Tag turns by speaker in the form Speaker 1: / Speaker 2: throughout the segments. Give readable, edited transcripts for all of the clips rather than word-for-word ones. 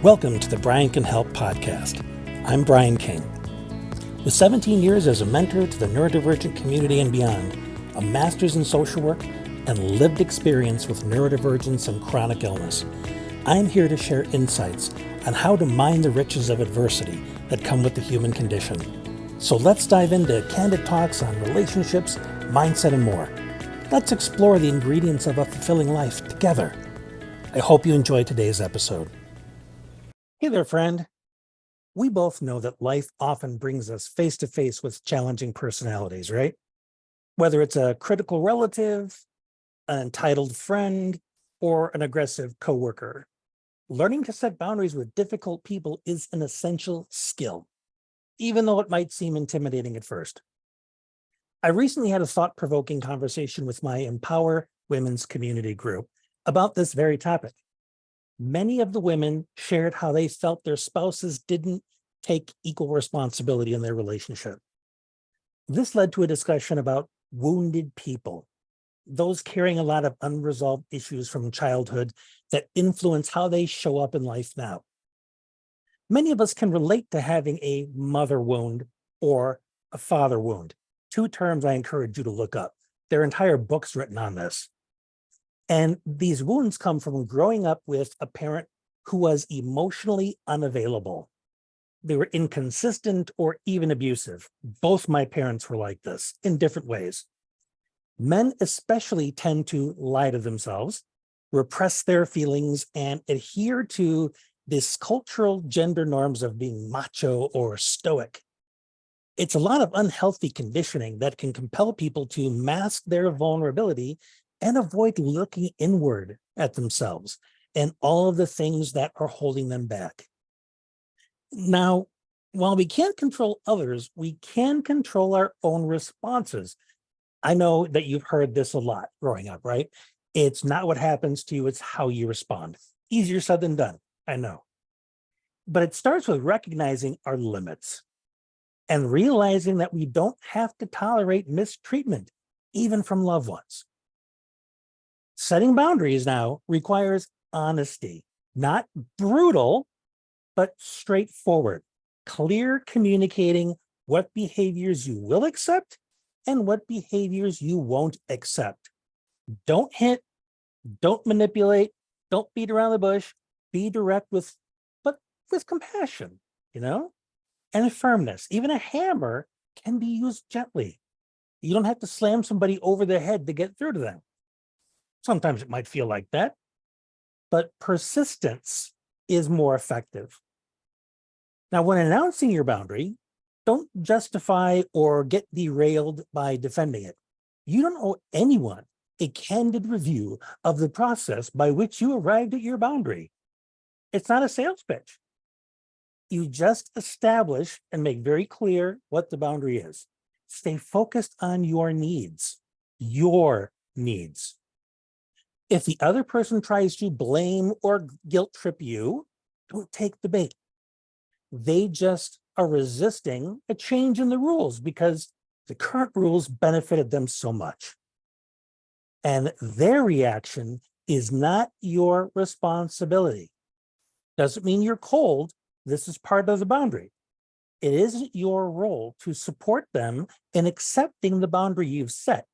Speaker 1: Welcome to the Brian Can Help podcast. I'm Brian King. With 17 years as a mentor to the neurodivergent community and beyond, a master's in social work, and lived experience with neurodivergence and chronic illness, I'm here to share insights on how to mine the riches of adversity that come with the human condition. So let's dive into candid talks on relationships, mindset, and more. Let's explore the ingredients of a fulfilling life together. I hope you enjoy today's episode. Hey there, friend. We both know that life often brings us face to face with challenging personalities, right? Whether it's a critical relative, an entitled friend, or an aggressive coworker. Learning to set boundaries with difficult people is an essential skill, even though it might seem intimidating at first. I recently had a thought-provoking conversation with my Empower Women's Community group about this very topic. Many of the women shared how they felt their spouses didn't take equal responsibility in their relationship. This led to a discussion about wounded people, those carrying a lot of unresolved issues from childhood that influence how they show up in life now. Many of us can relate to having a mother wound or a father wound, two terms I encourage you to look up. There are entire books written on this. And these wounds come from growing up with a parent who was emotionally unavailable. They were inconsistent or even abusive. Both my parents were like this in different ways. Men especially tend to lie to themselves, repress their feelings, and adhere to this cultural gender norms of being macho or stoic. It's a lot of unhealthy conditioning that can compel people to mask their vulnerability and avoid looking inward at themselves and all of the things that are holding them back. Now, while we can't control others, we can control our own responses. I know that you've heard this a lot growing up, right? It's not what happens to you, it's how you respond. Easier said than done, I know. But it starts with recognizing our limits and realizing that we don't have to tolerate mistreatment, even from loved ones. Setting boundaries now requires honesty, not brutal, but straightforward, clear communicating what behaviors you will accept and what behaviors you won't accept. Don't hit, don't manipulate, don't beat around the bush, be direct but with compassion, and firmness. Even a hammer can be used gently. You don't have to slam somebody over the head to get through to them. Sometimes it might feel like that, but persistence is more effective. Now, when announcing your boundary, don't justify or get derailed by defending it. You don't owe anyone a candid review of the process by which you arrived at your boundary. It's not a sales pitch. You just establish and make very clear what the boundary is. Stay focused on your needs. If the other person tries to blame or guilt trip you, don't take the bait. They just are resisting a change in the rules because the current rules benefited them so much. And their reaction is not your responsibility. Doesn't mean you're cold. This is part of the boundary. It isn't your role to support them in accepting the boundary you've set,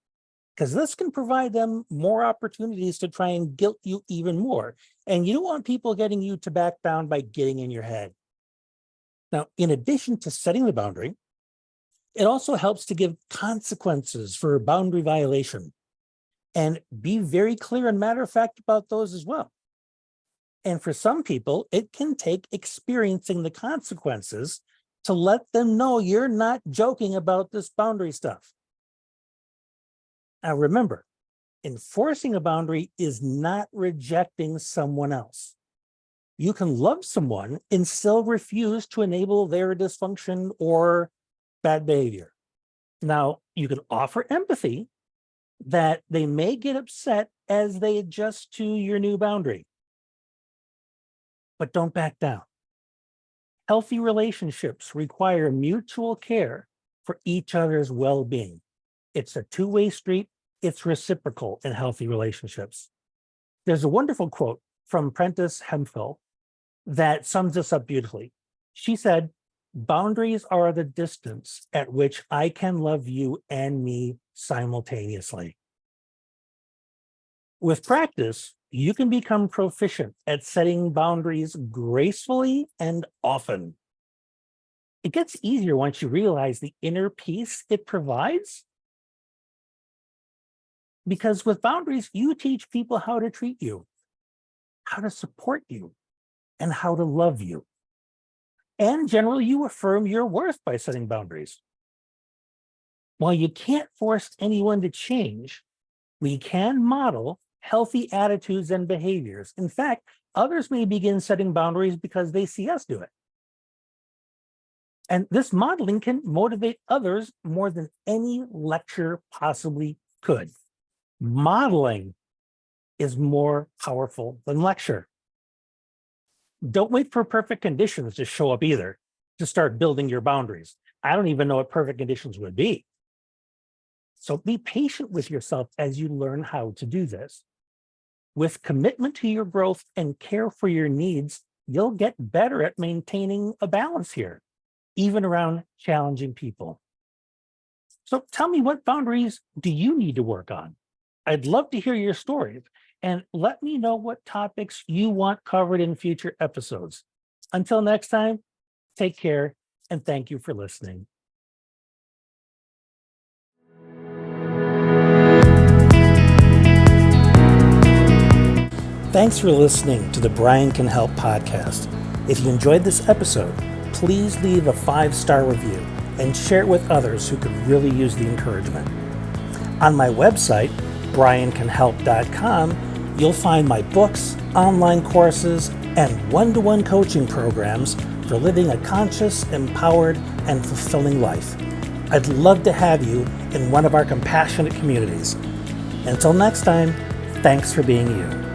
Speaker 1: because this can provide them more opportunities to try and guilt you even more. And you don't want people getting you to back down by getting in your head. Now, in addition to setting the boundary, it also helps to give consequences for boundary violation and be very clear and matter of fact about those as well. And for some people, it can take experiencing the consequences to let them know you're not joking about this boundary stuff. Now, remember, enforcing a boundary is not rejecting someone else. You can love someone and still refuse to enable their dysfunction or bad behavior. Now, you can offer empathy that they may get upset as they adjust to your new boundary, but don't back down. Healthy relationships require mutual care for each other's well-being. It's a two-way street. It's reciprocal in healthy relationships. There's a wonderful quote from Prentice Hemphill that sums this up beautifully. She said, boundaries are the distance at which I can love you and me simultaneously. With practice, you can become proficient at setting boundaries gracefully and often. It gets easier once you realize the inner peace it provides. Because with boundaries, you teach people how to treat you, how to support you, and how to love you. And generally, you affirm your worth by setting boundaries. While you can't force anyone to change, we can model healthy attitudes and behaviors. In fact, others may begin setting boundaries because they see us do it. And this modeling can motivate others more than any lecture possibly could. Modeling is more powerful than lecture. Don't wait for perfect conditions to show up either to start building your boundaries. I don't even know what perfect conditions would be. So be patient with yourself as you learn how to do this. With commitment to your growth and care for your needs, you'll get better at maintaining a balance here, even around challenging people. So tell me, what boundaries do you need to work on? I'd love to hear your stories, and let me know what topics you want covered in future episodes. Until next time, take care, and thank you for listening. Thanks for listening to the Brian Can Help podcast. If you enjoyed this episode, please leave a 5-star review and share it with others who could really use the encouragement. On my website, briancanhelp.com, you'll find my books, online courses, and one-to-one coaching programs for living a conscious, empowered, and fulfilling life. I'd love to have you in one of our compassionate communities. Until next time, thanks for being you.